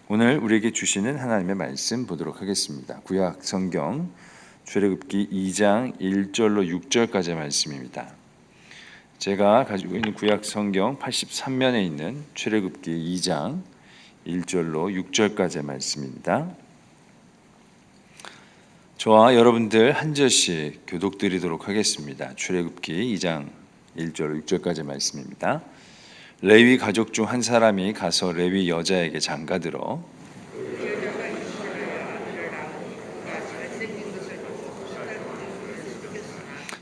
오늘 우리에게 주시는 하나님의 말씀 보도록 하겠습니다. 구약 성경 출애굽기 2장 1절로 6절까지의 말씀입니다. 제가 가지고 있는 구약 성경 83면에 있는 출애굽기 2장 1절로 6절까지의 말씀입니다. 저와 여러분들 한 절씩 교독드리도록 하겠습니다. 출애굽기 2장 1절로 6절까지의 말씀입니다. 레위 가족 중 한 사람이 가서 레위 여자에게 장가들어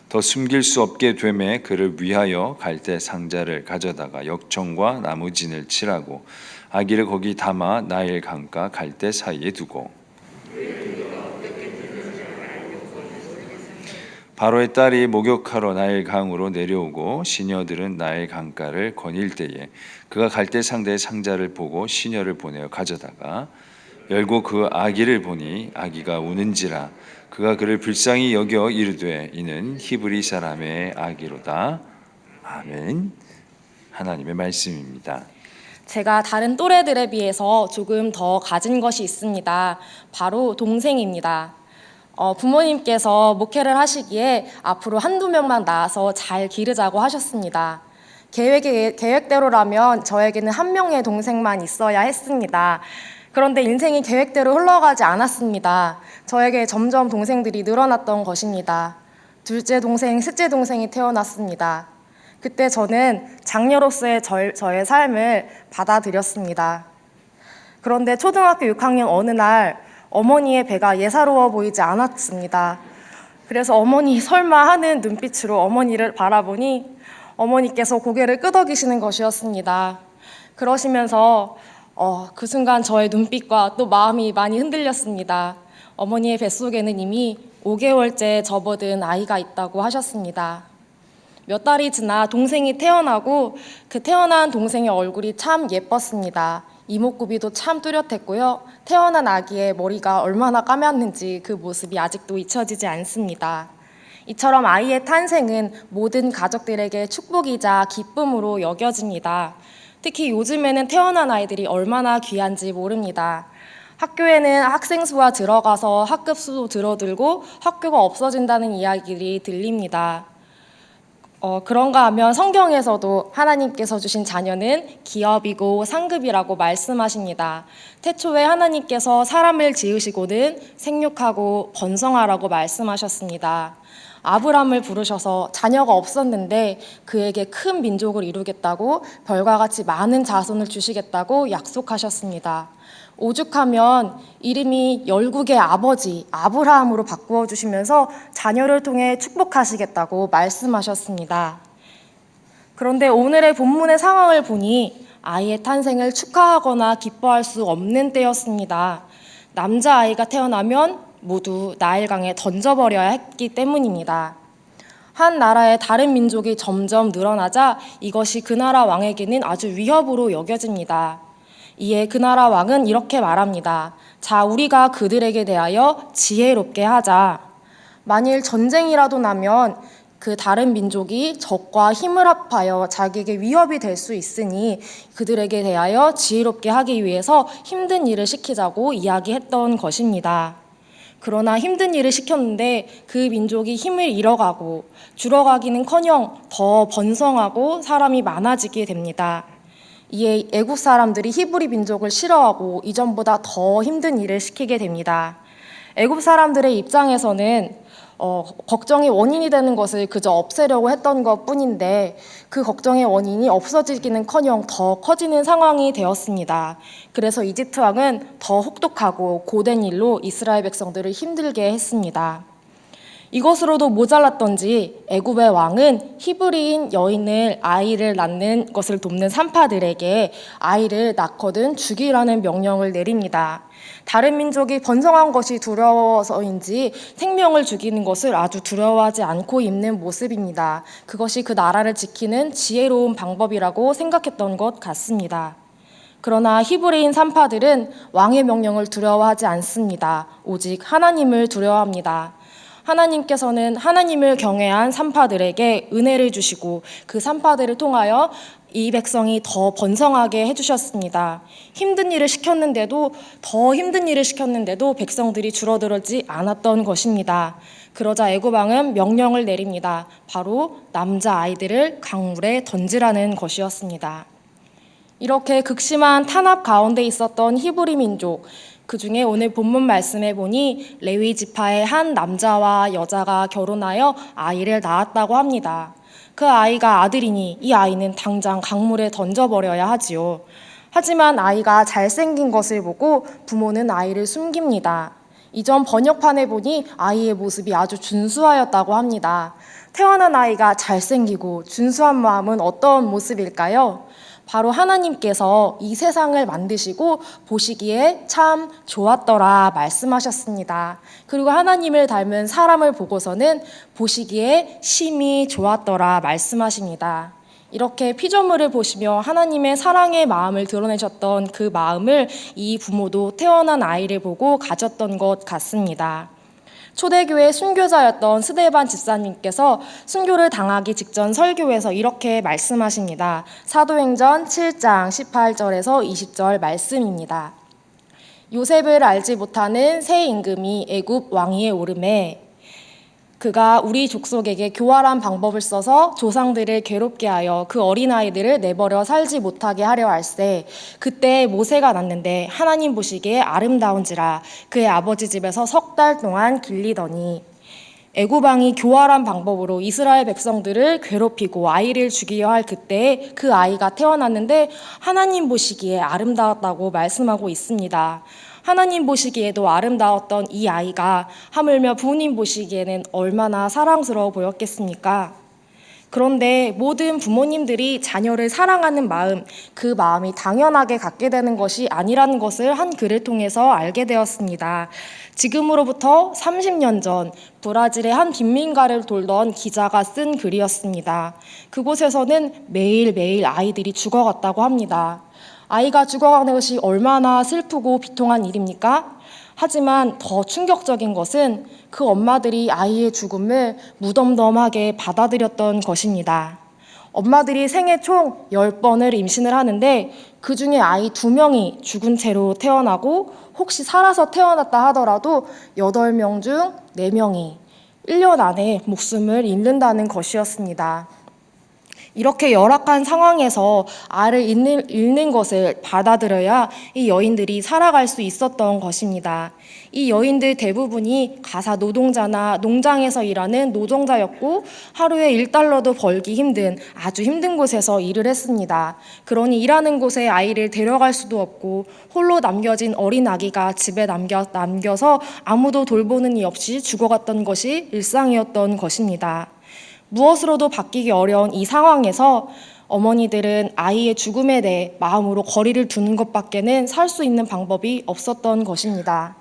더 숨길 수 없게 되매 그를 위하여 갈대 상자를 가져다가 역청과 나무진을 칠하고 아기를 거기 담아 나일 강가 갈대 사이에 두고 바로의 딸이 목욕하러 나일 강으로 내려오고 시녀들은 나일 강가를 거닐 때에 그가 갈대 상자의 상자를 보고 시녀를 보내어 가져다가 열고 그 아기를 보니 아기가 우는지라 그가 그를 불쌍히 여겨 이르되 이는 히브리 사람의 아기로다. 아멘. 하나님의 말씀입니다. 제가 다른 또래들에 비해서 조금 더 가진 것이 있습니다. 바로 동생입니다. 부모님께서 목회를 하시기에 앞으로 한두 명만 낳아서 잘 기르자고 하셨습니다. 계획대로라면 저에게는 한 명의 동생만 있어야 했습니다. 그런데 인생이 계획대로 흘러가지 않았습니다. 저에게 점점 동생들이 늘어났던 것입니다. 둘째 동생, 셋째 동생이 태어났습니다. 그때 저는 장녀로서의 저의 삶을 받아들였습니다. 그런데 초등학교 6학년 어느 날 어머니의 배가 예사로워 보이지 않았습니다. 그래서 어머니 설마 하는 눈빛으로 어머니를 바라보니 어머니께서 고개를 끄덕이시는 것이었습니다. 그러시면서 그 순간 저의 눈빛과 또 마음이 많이 흔들렸습니다. 어머니의 뱃속에는 이미 5개월째 접어든 아이가 있다고 하셨습니다. 몇 달이 지나 동생이 태어나고 그 태어난 동생의 얼굴이 참 예뻤습니다. 이목구비도 참 뚜렷했고요. 태어난 아기의 머리가 얼마나 까맸는지 그 모습이 아직도 잊혀지지 않습니다. 이처럼 아이의 탄생은 모든 가족들에게 축복이자 기쁨으로 여겨집니다. 특히 요즘에는 태어난 아이들이 얼마나 귀한지 모릅니다. 학교에는 학생 수가 들어가서 학급 수도 줄어들고 학교가 없어진다는 이야기들이 들립니다. 그런가 하면 성경에서도 하나님께서 주신 자녀는 기업이고 상급이라고 말씀하십니다. 태초에 하나님께서 사람을 지으시고는 생육하고 번성하라고 말씀하셨습니다. 아브람을 부르셔서 자녀가 없었는데 그에게 큰 민족을 이루겠다고 별과 같이 많은 자손을 주시겠다고 약속하셨습니다. 오죽하면 이름이 열국의 아버지 아브라함으로 바꾸어 주시면서 자녀를 통해 축복하시겠다고 말씀하셨습니다. 그런데 오늘의 본문의 상황을 보니 아이의 탄생을 축하하거나 기뻐할 수 없는 때였습니다. 남자아이가 태어나면 모두 나일강에 던져버려야 했기 때문입니다. 한 나라의 다른 민족이 점점 늘어나자 이것이 그 나라 왕에게는 아주 위협으로 여겨집니다. 이에 그 나라 왕은 이렇게 말합니다. 자, 우리가 그들에게 대하여 지혜롭게 하자. 만일 전쟁이라도 나면 그 다른 민족이 적과 힘을 합하여 자기에게 위협이 될 수 있으니 그들에게 대하여 지혜롭게 하기 위해서 힘든 일을 시키자고 이야기했던 것입니다. 그러나 힘든 일을 시켰는데 그 민족이 힘을 잃어가고 줄어가기는커녕 더 번성하고 사람이 많아지게 됩니다. 이에 애국 사람들이 히브리 민족을 싫어하고 이전보다 더 힘든 일을 시키게 됩니다. 애국 사람들의 입장에서는 걱정의 원인이 되는 것을 그저 없애려고 했던 것뿐인데 그 걱정의 원인이 없어지기는커녕 더 커지는 상황이 되었습니다. 그래서 이집트 왕은 더 혹독하고 고된 일로 이스라엘 백성들을 힘들게 했습니다. 이것으로도 모자랐던지 애굽의 왕은 히브리인 여인을 아이를 낳는 것을 돕는 산파들에게 아이를 낳거든 죽이라는 명령을 내립니다. 다른 민족이 번성한 것이 두려워서인지 생명을 죽이는 것을 아주 두려워하지 않고 있는 모습입니다. 그것이 그 나라를 지키는 지혜로운 방법이라고 생각했던 것 같습니다. 그러나 히브리인 산파들은 왕의 명령을 두려워하지 않습니다. 오직 하나님을 두려워합니다. 하나님께서는 하나님을 경외한 산파들에게 은혜를 주시고 그 산파들을 통하여 이 백성이 더 번성하게 해주셨습니다. 힘든 일을 시켰는데도 더 힘든 일을 시켰는데도 백성들이 줄어들지 않았던 것입니다. 그러자 애굽 왕은 명령을 내립니다. 바로 남자 아이들을 강물에 던지라는 것이었습니다. 이렇게 극심한 탄압 가운데 있었던 히브리 민족, 그 중에 오늘 본문 말씀에 보니 레위 지파의 한 남자와 여자가 결혼하여 아이를 낳았다고 합니다. 그 아이가 아들이니 이 아이는 당장 강물에 던져버려야 하지요. 하지만 아이가 잘생긴 것을 보고 부모는 아이를 숨깁니다. 이전 번역판에 보니 아이의 모습이 아주 준수하였다고 합니다. 태어난 아이가 잘생기고 준수한 마음은 어떤 모습일까요? 바로 하나님께서 이 세상을 만드시고 보시기에 참 좋았더라 말씀하셨습니다. 그리고 하나님을 닮은 사람을 보고서는 보시기에 심히 좋았더라 말씀하십니다. 이렇게 피조물을 보시며 하나님의 사랑의 마음을 드러내셨던 그 마음을 이 부모도 태어난 아이를 보고 가졌던 것 같습니다. 초대교회 순교자였던 스데반 집사님께서 순교를 당하기 직전 설교에서 이렇게 말씀하십니다. 사도행전 7장 18절에서 20절 말씀입니다. 요셉을 알지 못하는 새 임금이 애굽 왕위에 오르매 그가 우리 족속에게 교활한 방법을 써서 조상들을 괴롭게 하여 그 어린아이들을 내버려 살지 못하게 하려 할세. 그때 모세가 났는데 하나님 보시기에 아름다운지라 그의 아버지 집에서 3달 동안 길리더니. 애굽 왕이 교활한 방법으로 이스라엘 백성들을 괴롭히고 아이를 죽이려 할 그때에 그 아이가 태어났는데 하나님 보시기에 아름다웠다고 말씀하고 있습니다. 하나님 보시기에도 아름다웠던 이 아이가 하물며 부모님 보시기에는 얼마나 사랑스러워 보였겠습니까? 그런데 모든 부모님들이 자녀를 사랑하는 마음, 그 마음이 당연하게 갖게 되는 것이 아니라는 것을 한 글을 통해서 알게 되었습니다. 지금으로부터 30년 전 브라질의 한 빈민가를 돌던 기자가 쓴 글이었습니다. 그곳에서는 매일매일 아이들이 죽어갔다고 합니다. 아이가 죽어가는 것이 얼마나 슬프고 비통한 일입니까? 하지만 더 충격적인 것은 그 엄마들이 아이의 죽음을 무덤덤하게 받아들였던 것입니다. 엄마들이 생애 총 10번을 임신을 하는데 그 중에 아이 2명이 죽은 채로 태어나고 혹시 살아서 태어났다 하더라도 8명 중 4명이 1년 안에 목숨을 잃는다는 것이었습니다. 이렇게 열악한 상황에서 알을 잃는 것을 받아들여야 이 여인들이 살아갈 수 있었던 것입니다. 이 여인들 대부분이 가사 노동자나 농장에서 일하는 노동자였고 하루에 1달러도 벌기 힘든 아주 힘든 곳에서 일을 했습니다. 그러니 일하는 곳에 아이를 데려갈 수도 없고 홀로 남겨진 어린 아기가 집에 남겨서 아무도 돌보는 이 없이 죽어갔던 것이 일상이었던 것입니다. 무엇으로도 바뀌기 어려운 이 상황에서 어머니들은 아이의 죽음에 대해 마음으로 거리를 두는 것밖에는 살 수 있는 방법이 없었던 것입니다.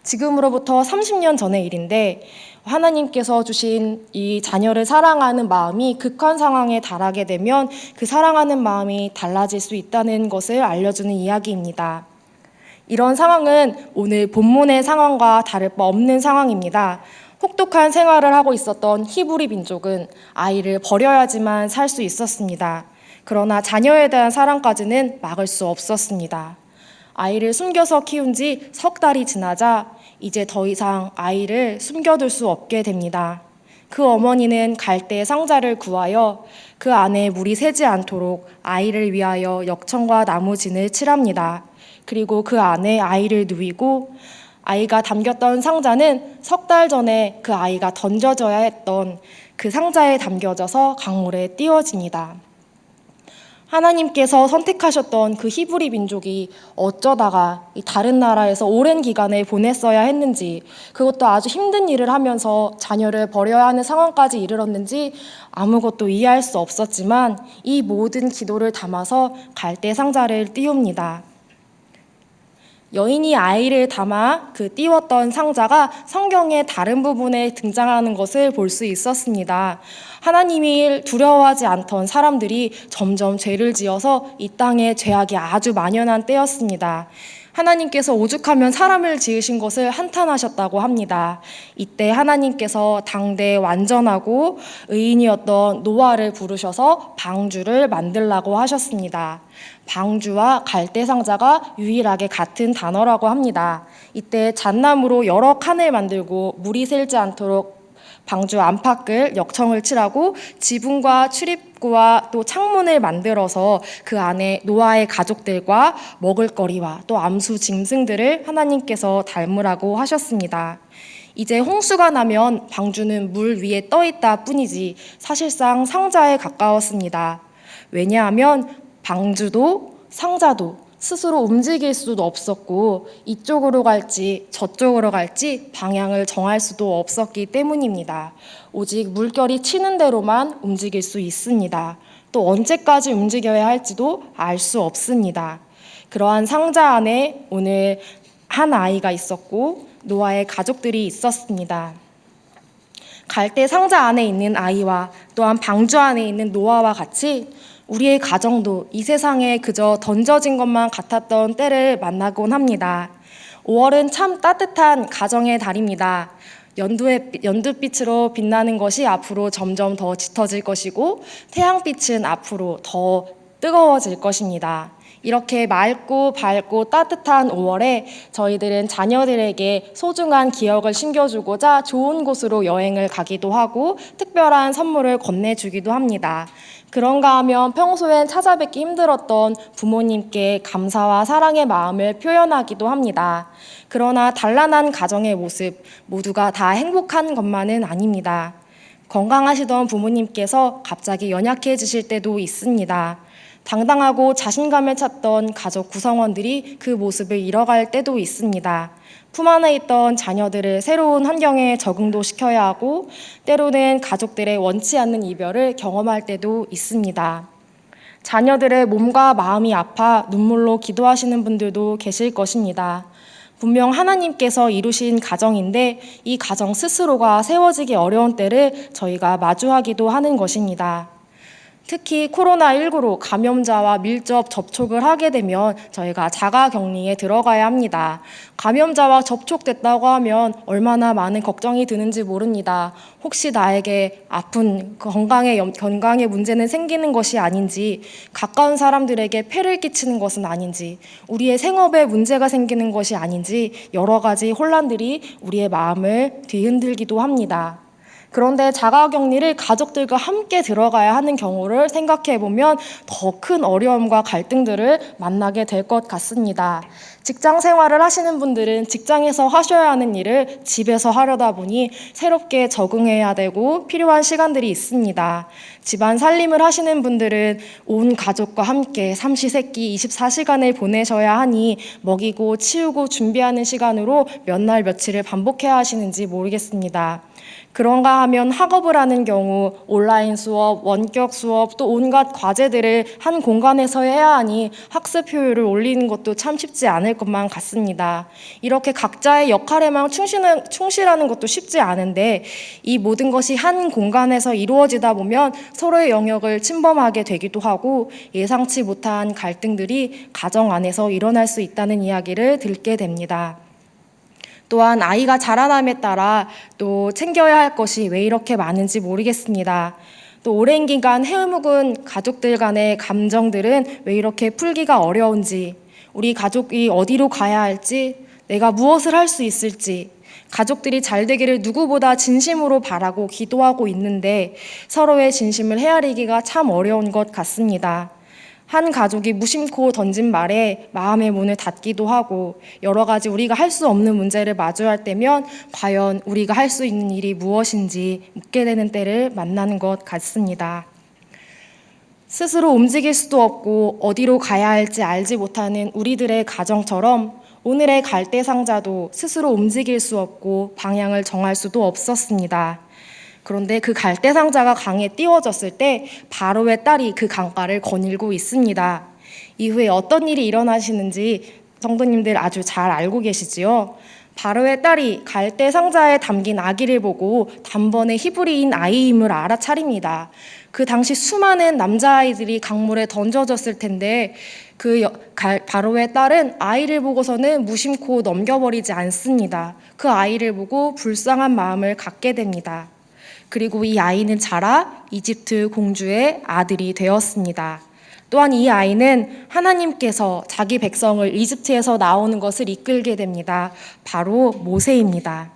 지금으로부터 30년 전의 일인데 하나님께서 주신 이 자녀를 사랑하는 마음이 극한 상황에 달하게 되면 그 사랑하는 마음이 달라질 수 있다는 것을 알려주는 이야기입니다. 이런 상황은 오늘 본문의 상황과 다를 바 없는 상황입니다. 혹독한 생활을 하고 있었던 히브리 민족은 아이를 버려야지만 살 수 있었습니다. 그러나 자녀에 대한 사랑까지는 막을 수 없었습니다. 아이를 숨겨서 키운 지 3달이 지나자 이제 더 이상 아이를 숨겨둘 수 없게 됩니다. 그 어머니는 갈대 상자를 구하여 그 안에 물이 새지 않도록 아이를 위하여 역청과 나무진을 칠합니다. 그리고 그 안에 아이를 누이고 아이가 담겼던 상자는 3달 전에 그 아이가 던져져야 했던 그 상자에 담겨져서 강물에 띄워집니다. 하나님께서 선택하셨던 그 히브리 민족이 어쩌다가 이 다른 나라에서 오랜 기간을 보냈어야 했는지, 그것도 아주 힘든 일을 하면서 자녀를 버려야 하는 상황까지 이르렀는지 아무것도 이해할 수 없었지만 이 모든 기도를 담아서 갈대 상자를 띄웁니다. 여인이 아이를 담아 그 띄웠던 상자가 성경의 다른 부분에 등장하는 것을 볼 수 있었습니다. 하나님이 두려워하지 않던 사람들이 점점 죄를 지어서 이 땅에 죄악이 아주 만연한 때였습니다. 하나님께서 오죽하면 사람을 지으신 것을 한탄하셨다고 합니다. 이때 하나님께서 당대 완전하고 의인이었던 노아를 부르셔서 방주를 만들라고 하셨습니다. 방주와 갈대상자가 유일하게 같은 단어라고 합니다. 이때 잣나무로 여러 칸을 만들고 물이 새지 않도록 방주 안팎을 역청을 칠하고 지붕과 출입구와 또 창문을 만들어서 그 안에 노아의 가족들과 먹을거리와 또 암수 짐승들을 하나님께서 닮으라고 하셨습니다. 이제 홍수가 나면 방주는 물 위에 떠 있다 뿐이지 사실상 상자에 가까웠습니다. 왜냐하면 방주도 상자도 스스로 움직일 수도 없었고 이쪽으로 갈지 저쪽으로 갈지 방향을 정할 수도 없었기 때문입니다. 오직 물결이 치는 대로만 움직일 수 있습니다. 또 언제까지 움직여야 할지도 알 수 없습니다. 그러한 상자 안에 오늘 한 아이가 있었고 노아의 가족들이 있었습니다. 갈대 상자 안에 있는 아이와 또한 방주 안에 있는 노아와 같이 우리의 가정도 이 세상에 그저 던져진 것만 같았던 때를 만나곤 합니다. 5월은 참 따뜻한 가정의 달입니다. 연두빛으로 빛나는 것이 앞으로 점점 더 짙어질 것이고 태양빛은 앞으로 더 뜨거워질 것입니다. 이렇게 맑고 밝고 따뜻한 5월에 저희들은 자녀들에게 소중한 기억을 심겨주고자 좋은 곳으로 여행을 가기도 하고 특별한 선물을 건네주기도 합니다. 그런가 하면 평소엔 찾아뵙기 힘들었던 부모님께 감사와 사랑의 마음을 표현하기도 합니다. 그러나 단란한 가정의 모습 모두가 다 행복한 것만은 아닙니다. 건강하시던 부모님께서 갑자기 연약해지실 때도 있습니다. 당당하고 자신감을 찾던 가족 구성원들이 그 모습을 잃어갈 때도 있습니다. 품 안에 있던 자녀들을 새로운 환경에 적응도 시켜야 하고 때로는 가족들의 원치 않는 이별을 경험할 때도 있습니다. 자녀들의 몸과 마음이 아파 눈물로 기도하시는 분들도 계실 것입니다. 분명 하나님께서 이루신 가정인데 이 가정 스스로가 세워지기 어려운 때를 저희가 마주하기도 하는 것입니다. 특히 코로나19로 감염자와 밀접 접촉을 하게 되면 저희가 자가격리에 들어가야 합니다. 감염자와 접촉됐다고 하면 얼마나 많은 걱정이 드는지 모릅니다. 혹시 나에게 아픈 건강에 문제는 생기는 것이 아닌지, 가까운 사람들에게 폐를 끼치는 것은 아닌지, 우리의 생업에 문제가 생기는 것이 아닌지 여러 가지 혼란들이 우리의 마음을 뒤흔들기도 합니다. 그런데 자가격리를 가족들과 함께 들어가야 하는 경우를 생각해 보면 더 큰 어려움과 갈등들을 만나게 될 것 같습니다. 직장 생활을 하시는 분들은 직장에서 하셔야 하는 일을 집에서 하려다 보니 새롭게 적응해야 되고 필요한 시간들이 있습니다. 집안 살림을 하시는 분들은 온 가족과 함께 삼시세끼 24시간을 보내셔야 하니 먹이고 치우고 준비하는 시간으로 몇 날 며칠을 반복해야 하시는지 모르겠습니다. 그런가 하면 학업을 하는 경우 온라인 수업, 원격 수업, 또 온갖 과제들을 한 공간에서 해야 하니 학습 효율을 올리는 것도 참 쉽지 않을 것만 같습니다. 이렇게 각자의 역할에만 충실하는 것도 쉽지 않은데 이 모든 것이 한 공간에서 이루어지다 보면 서로의 영역을 침범하게 되기도 하고 예상치 못한 갈등들이 가정 안에서 일어날 수 있다는 이야기를 듣게 됩니다. 또한 아이가 자라남에 따라 또 챙겨야 할 것이 왜 이렇게 많은지 모르겠습니다. 또 오랜 기간 해묵은 가족들 간의 감정들은 왜 이렇게 풀기가 어려운지, 우리 가족이 어디로 가야 할지, 내가 무엇을 할 수 있을지, 가족들이 잘 되기를 누구보다 진심으로 바라고 기도하고 있는데 서로의 진심을 헤아리기가 참 어려운 것 같습니다. 한 가족이 무심코 던진 말에 마음의 문을 닫기도 하고 여러 가지 우리가 할 수 없는 문제를 마주할 때면 과연 우리가 할 수 있는 일이 무엇인지 묻게 되는 때를 만나는 것 같습니다. 스스로 움직일 수도 없고 어디로 가야 할지 알지 못하는 우리들의 가정처럼 오늘의 갈대상자도 스스로 움직일 수 없고 방향을 정할 수도 없었습니다. 그런데 그 갈대상자가 강에 띄워졌을 때 바로의 딸이 그 강가를 거닐고 있습니다. 이후에 어떤 일이 일어나시는지 성도님들 아주 잘 알고 계시지요. 바로의 딸이 갈대 상자에 담긴 아기를 보고 단번에 히브리인 아이임을 알아차립니다. 그 당시 수많은 남자아이들이 강물에 던져졌을 텐데 바로의 딸은 아이를 보고서는 무심코 넘겨버리지 않습니다. 그 아이를 보고 불쌍한 마음을 갖게 됩니다. 그리고 이 아이는 자라 이집트 공주의 아들이 되었습니다. 또한 이 아이는 하나님께서 자기 백성을 이집트에서 나오는 것을 이끌게 됩니다. 바로 모세입니다.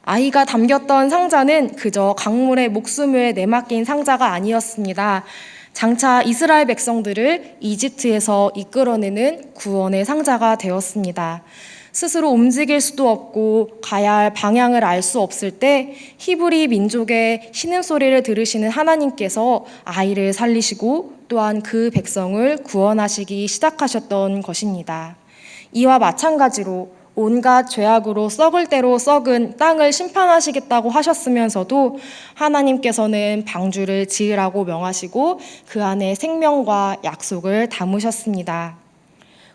아이가 담겼던 상자는 그저 강물에 목숨을 내맡긴 상자가 아니었습니다. 장차 이스라엘 백성들을 이집트에서 이끌어내는 구원의 상자가 되었습니다. 스스로 움직일 수도 없고 가야 할 방향을 알 수 없을 때 히브리 민족의 신음소리를 들으시는 하나님께서 아이를 살리시고 또한 그 백성을 구원하시기 시작하셨던 것입니다. 이와 마찬가지로 온갖 죄악으로 썩을 대로 썩은 땅을 심판하시겠다고 하셨으면서도 하나님께서는 방주를 지으라고 명하시고 그 안에 생명과 약속을 담으셨습니다.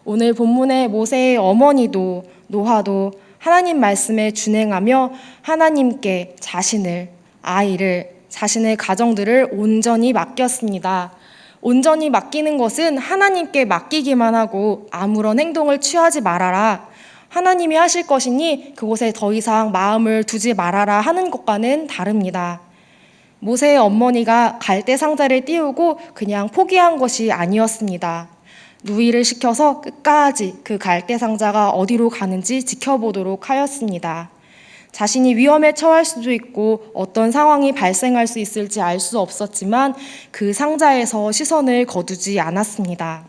오늘 본문의 모세의 어머니도 노아도 하나님 말씀에 준행하며 하나님께 자신을, 아이를, 자신의 가정들을 온전히 맡겼습니다. 온전히 맡기는 것은 하나님께 맡기기만 하고 아무런 행동을 취하지 말아라. 하나님이 하실 것이니 그곳에 더 이상 마음을 두지 말아라 하는 것과는 다릅니다. 모세의 어머니가 갈대 상자를 띄우고 그냥 포기한 것이 아니었습니다. 누이를 시켜서 끝까지 그 갈대 상자가 어디로 가는지 지켜보도록 하였습니다. 자신이 위험에 처할 수도 있고 어떤 상황이 발생할 수 있을지 알 수 없었지만 그 상자에서 시선을 거두지 않았습니다.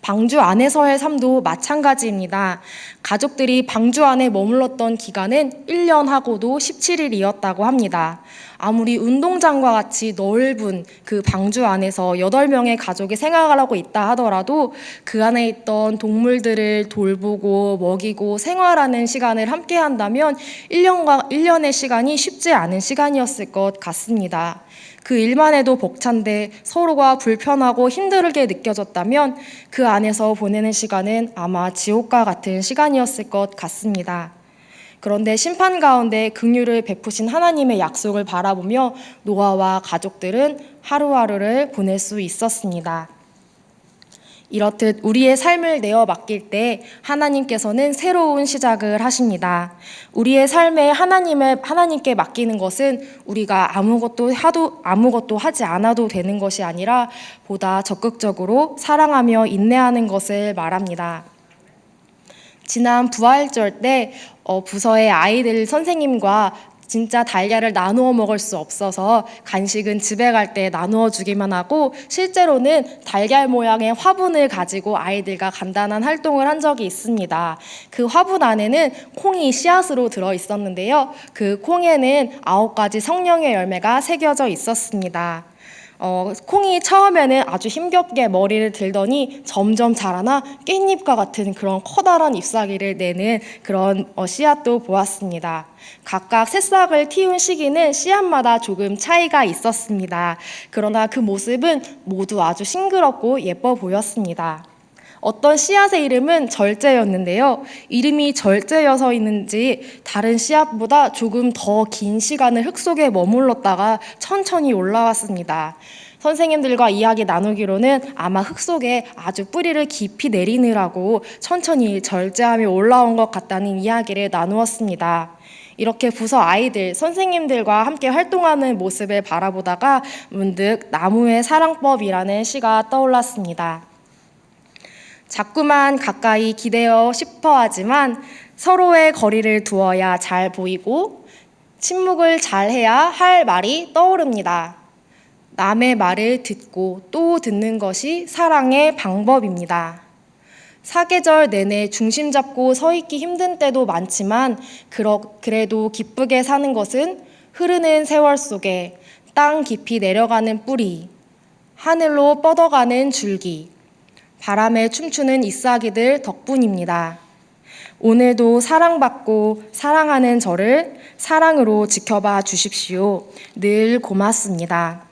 방주 안에서의 삶도 마찬가지입니다. 가족들이 방주 안에 머물렀던 기간은 1년하고도 17일이었다고 합니다. 아무리 운동장과 같이 넓은 그 방주 안에서 8명의 가족이 생활하고 있다 하더라도 그 안에 있던 동물들을 돌보고 먹이고 생활하는 시간을 함께 한다면 1년의 시간이 쉽지 않은 시간이었을 것 같습니다. 그 일만 해도 벅찬데 서로가 불편하고 힘들게 느껴졌다면 그 안에서 보내는 시간은 아마 지옥과 같은 시간이었을 것 같습니다. 그런데 심판 가운데 긍휼을 베푸신 하나님의 약속을 바라보며 노아와 가족들은 하루하루를 보낼 수 있었습니다. 이렇듯 우리의 삶을 내어 맡길 때 하나님께서는 새로운 시작을 하십니다. 우리의 삶에 하나님께 맡기는 것은 우리가 아무것도 하지 않아도 되는 것이 아니라 보다 적극적으로 사랑하며 인내하는 것을 말합니다. 지난 부활절 때 부서의 아이들 선생님과 진짜 달걀을 나누어 먹을 수 없어서 간식은 집에 갈 때 나누어 주기만 하고 실제로는 달걀 모양의 화분을 가지고 아이들과 간단한 활동을 한 적이 있습니다. 그 화분 안에는 콩이 씨앗으로 들어 있었는데요. 그 콩에는 9가지 성령의 열매가 새겨져 있었습니다. 콩이 처음에는 아주 힘겹게 머리를 들더니 점점 자라나 깻잎과 같은 그런 커다란 잎사귀를 내는 그런 씨앗도 보았습니다. 각각 새싹을 틔운 시기는 씨앗마다 조금 차이가 있었습니다. 그러나 그 모습은 모두 아주 싱그럽고 예뻐 보였습니다. 어떤 씨앗의 이름은 절제였는데요. 이름이 절제여서있는지 다른 씨앗보다 조금 더 긴 시간을 흙 속에 머물렀다가 천천히 올라왔습니다. 선생님들과 이야기 나누기로는 아마 흙 속에 아주 뿌리를 깊이 내리느라고 천천히 절제하며 올라온 것 같다는 이야기를 나누었습니다. 이렇게 부서 아이들, 선생님들과 함께 활동하는 모습을 바라보다가 문득 나무의 사랑법이라는 시가 떠올랐습니다. 자꾸만 가까이 기대어 싶어 하지만 서로의 거리를 두어야 잘 보이고 침묵을 잘해야 할 말이 떠오릅니다. 남의 말을 듣고 또 듣는 것이 사랑의 방법입니다. 사계절 내내 중심 잡고 서 있기 힘든 때도 많지만 그래도 기쁘게 사는 것은 흐르는 세월 속에 땅 깊이 내려가는 뿌리, 하늘로 뻗어가는 줄기, 바람에 춤추는 잎사귀들 덕분입니다. 오늘도 사랑받고 사랑하는 저를 사랑으로 지켜봐 주십시오. 늘 고맙습니다.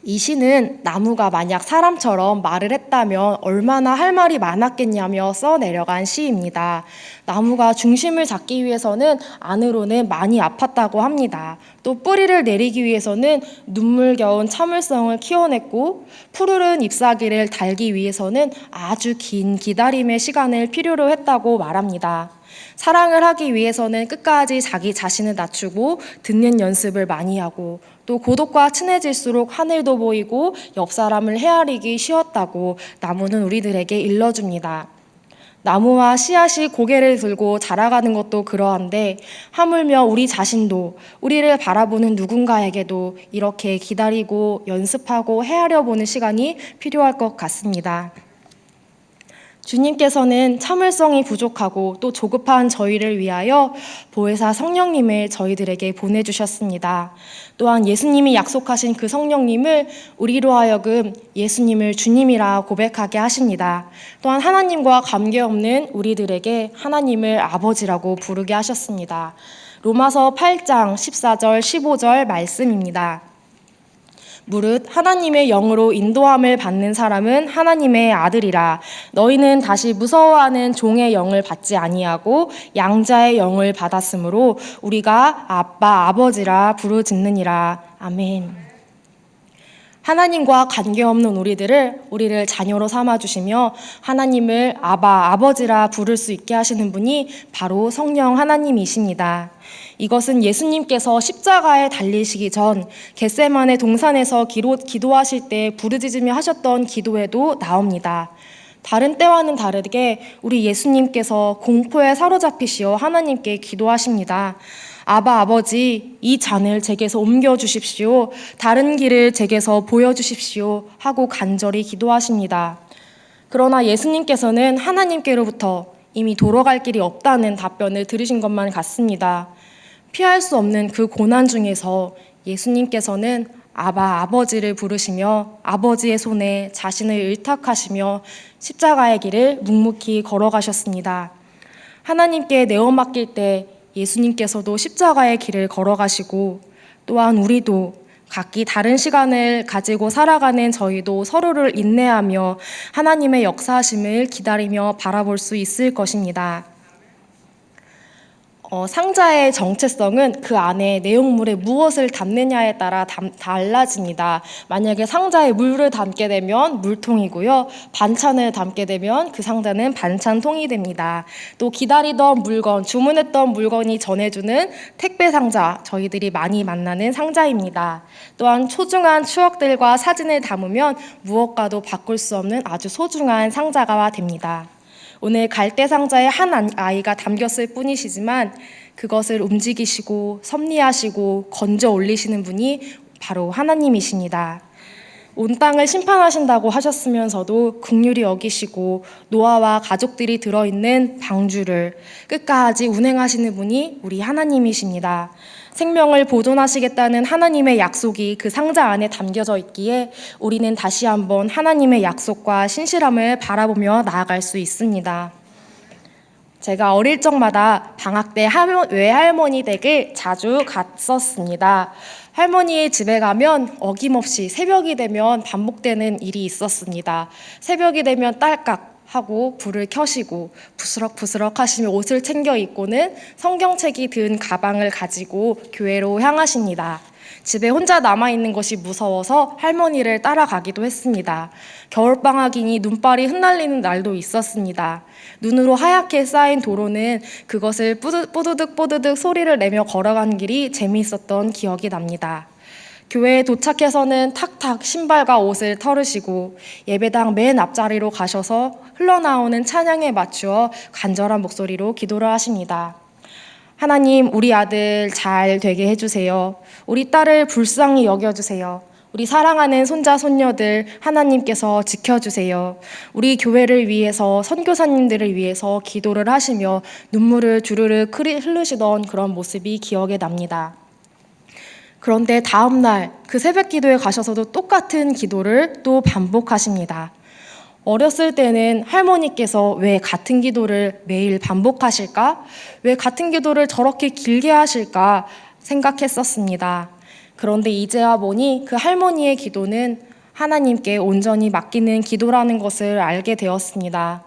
이 시는 나무가 만약 사람처럼 말을 했다면 얼마나 할 말이 많았겠냐며 써 내려간 시입니다. 나무가 중심을 잡기 위해서는 안으로는 많이 아팠다고 합니다. 또 뿌리를 내리기 위해서는 눈물겨운 참을성을 키워냈고, 푸르른 잎사귀를 달기 위해서는 아주 긴 기다림의 시간을 필요로 했다고 말합니다. 사랑을 하기 위해서는 끝까지 자기 자신을 낮추고 듣는 연습을 많이 하고, 또 고독과 친해질수록 하늘도 보이고 옆 사람을 헤아리기 쉬웠다고 나무는 우리들에게 일러줍니다. 나무와 씨앗이 고개를 들고 자라가는 것도 그러한데, 하물며 우리 자신도 우리를 바라보는 누군가에게도 이렇게 기다리고 연습하고 헤아려 보는 시간이 필요할 것 같습니다. 주님께서는 참을성이 부족하고 또 조급한 저희를 위하여 보혜사 성령님을 저희들에게 보내주셨습니다. 또한 예수님이 약속하신 그 성령님을 우리로 하여금 예수님을 주님이라 고백하게 하십니다. 또한 하나님과 관계없는 우리들에게 하나님을 아버지라고 부르게 하셨습니다. 로마서 8장 14절 15절 말씀입니다. 무릇 하나님의 영으로 인도함을 받는 사람은 하나님의 아들이라. 너희는 다시 무서워하는 종의 영을 받지 아니하고 양자의 영을 받았으므로 우리가 아빠 아버지라 부르짖느니라. 아멘. 하나님과 관계없는 우리를 자녀로 삼아주시며 하나님을 아바 아버지라 부를 수 있게 하시는 분이 바로 성령 하나님이십니다. 이것은 예수님께서 십자가에 달리시기 전 겟세마네 동산에서 기도하실 때 부르짖으며 하셨던 기도에도 나옵니다. 다른 때와는 다르게 우리 예수님께서 공포에 사로잡히시어 하나님께 기도하십니다. 아바 아버지, 이 잔을 제게서 옮겨주십시오. 다른 길을 제게서 보여주십시오. 하고 간절히 기도하십니다. 그러나 예수님께서는 하나님께로부터 이미 돌아갈 길이 없다는 답변을 들으신 것만 같습니다. 피할 수 없는 그 고난 중에서 예수님께서는 아바 아버지를 부르시며 아버지의 손에 자신을 의탁하시며 십자가의 길을 묵묵히 걸어가셨습니다. 하나님께 내어 맡길 때 예수님께서도 십자가의 길을 걸어가시고, 또한 우리도 각기 다른 시간을 가지고 살아가는 저희도 서로를 인내하며 하나님의 역사하심을 기다리며 바라볼 수 있을 것입니다. 상자의 정체성은 그 안에 내용물에 무엇을 담느냐에 따라 달라집니다. 만약에 상자에 물을 담게 되면 물통이고요. 반찬을 담게 되면 그 상자는 반찬통이 됩니다. 또 기다리던 물건, 주문했던 물건이 전해주는 택배 상자, 저희들이 많이 만나는 상자입니다. 또한 소중한 추억들과 사진을 담으면 무엇과도 바꿀 수 없는 아주 소중한 상자가 됩니다. 오늘 갈대 상자에 한 아이가 담겼을 뿐이시지만 그것을 움직이시고 섭리하시고 건져 올리시는 분이 바로 하나님이십니다. 온 땅을 심판하신다고 하셨으면서도 긍휼히 여기시고 노아와 가족들이 들어있는 방주를 끝까지 운행하시는 분이 우리 하나님이십니다. 생명을 보존하시겠다는 하나님의 약속이 그 상자 안에 담겨져 있기에 우리는 다시 한번 하나님의 약속과 신실함을 바라보며 나아갈 수 있습니다. 제가 어릴 적마다 방학 때 외할머니 댁을 자주 갔었습니다. 할머니의 집에 가면 어김없이 새벽이 되면 반복되는 일이 있었습니다. 새벽이 되면 딸깍 하고 불을 켜시고 부스럭부스럭 하시며 옷을 챙겨 입고는 성경책이 든 가방을 가지고 교회로 향하십니다. 집에 혼자 남아있는 것이 무서워서 할머니를 따라가기도 했습니다. 겨울방학이니 눈발이 흩날리는 날도 있었습니다. 눈으로 하얗게 쌓인 도로는 그것을 뽀드득 소리를 내며 걸어간 길이 재미있었던 기억이 납니다. 교회에 도착해서는 탁탁 신발과 옷을 털으시고 예배당 맨 앞자리로 가셔서 흘러나오는 찬양에 맞추어 간절한 목소리로 기도를 하십니다. 하나님, 우리 아들 잘 되게 해주세요. 우리 딸을 불쌍히 여겨주세요. 우리 사랑하는 손자 손녀들 하나님께서 지켜주세요. 우리 교회를 위해서 선교사님들을 위해서 기도를 하시며 눈물을 주르르 흘리시던 그런 모습이 기억에 납니다. 그런데 다음 날 그 새벽 기도에 가셔서도 똑같은 기도를 또 반복하십니다. 어렸을 때는 할머니께서 왜 같은 기도를 매일 반복하실까? 왜 같은 기도를 저렇게 길게 하실까 생각했었습니다. 그런데 이제야 보니 그 할머니의 기도는 하나님께 온전히 맡기는 기도라는 것을 알게 되었습니다.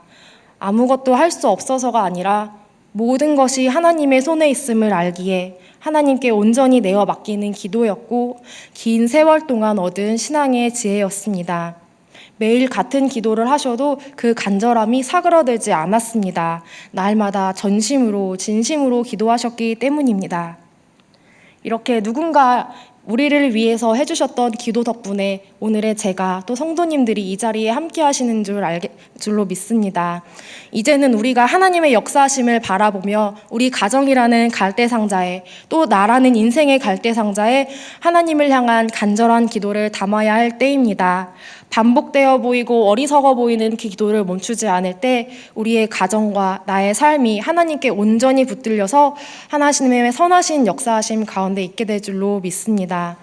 아무것도 할 수 없어서가 아니라 모든 것이 하나님의 손에 있음을 알기에 하나님께 온전히 내어 맡기는 기도였고 긴 세월 동안 얻은 신앙의 지혜였습니다. 매일 같은 기도를 하셔도 그 간절함이 사그러들지 않았습니다. 날마다 전심으로 진심으로 기도하셨기 때문입니다. 이렇게 누군가 우리를 위해서 해주셨던 기도 덕분에 오늘의 제가 또 성도님들이 이 자리에 함께 하시는 줄로 믿습니다. 이제는 우리가 하나님의 역사하심을 바라보며 우리 가정이라는 갈대상자에 또 나라는 인생의 갈대상자에 하나님을 향한 간절한 기도를 담아야 할 때입니다. 반복되어 보이고 어리석어 보이는 그 기도를 멈추지 않을 때 우리의 가정과 나의 삶이 하나님께 온전히 붙들려서 하나님의 선하신 역사하심 가운데 있게 될 줄로 믿습니다.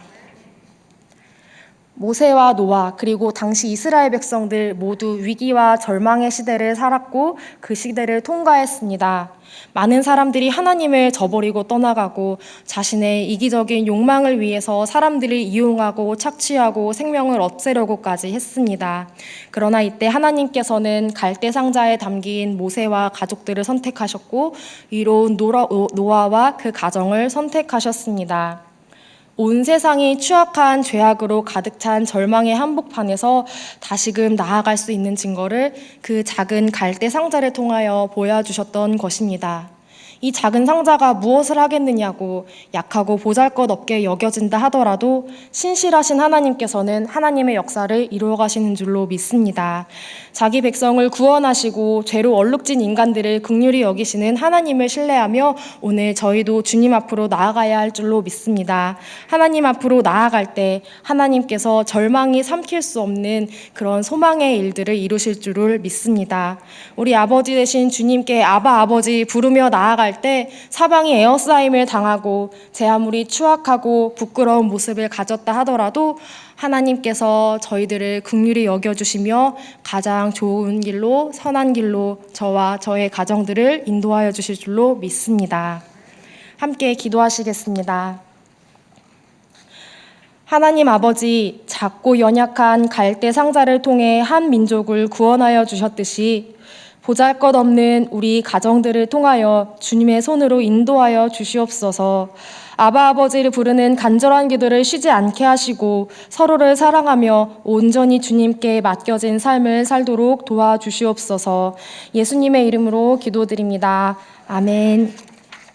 모세와 노아 그리고 당시 이스라엘 백성들 모두 위기와 절망의 시대를 살았고 그 시대를 통과했습니다. 많은 사람들이 하나님을 저버리고 떠나가고 자신의 이기적인 욕망을 위해서 사람들을 이용하고 착취하고 생명을 없애려고까지 했습니다. 그러나 이때 하나님께서는 갈대 상자에 담긴 모세와 가족들을 선택하셨고 위로운 노아와 그 가정을 선택하셨습니다. 온 세상이 추악한 죄악으로 가득 찬 절망의 한복판에서 다시금 나아갈 수 있는 증거를 그 작은 갈대 상자를 통하여 보여주셨던 것입니다. 이 작은 상자가 무엇을 하겠느냐고 약하고 보잘것없게 여겨진다 하더라도 신실하신 하나님께서는 하나님의 역사를 이루어가시는 줄로 믿습니다. 자기 백성을 구원하시고 죄로 얼룩진 인간들을 긍휼히 여기시는 하나님을 신뢰하며 오늘 저희도 주님 앞으로 나아가야 할 줄로 믿습니다. 하나님 앞으로 나아갈 때 하나님께서 절망이 삼킬 수 없는 그런 소망의 일들을 이루실 줄을 믿습니다. 우리 아버지 되신 주님께 아바 아버지 부르며 나아갈 때 사방이 에어싸임을 당하고 제 아무리 추악하고 부끄러운 모습을 가졌다 하더라도 하나님께서 저희들을 긍휼히 여겨주시며 가장 좋은 길로 선한 길로 저와 저의 가정들을 인도하여 주실 줄로 믿습니다. 함께 기도하시겠습니다. 하나님 아버지, 작고 연약한 갈대 상자를 통해 한 민족을 구원하여 주셨듯이 보잘것없는 우리 가정들을 통하여 주님의 손으로 인도하여 주시옵소서. 아바 아버지를 부르는 간절한 기도를 쉬지 않게 하시고 서로를 사랑하며 온전히 주님께 맡겨진 삶을 살도록 도와주시옵소서. 예수님의 이름으로 기도드립니다. 아멘.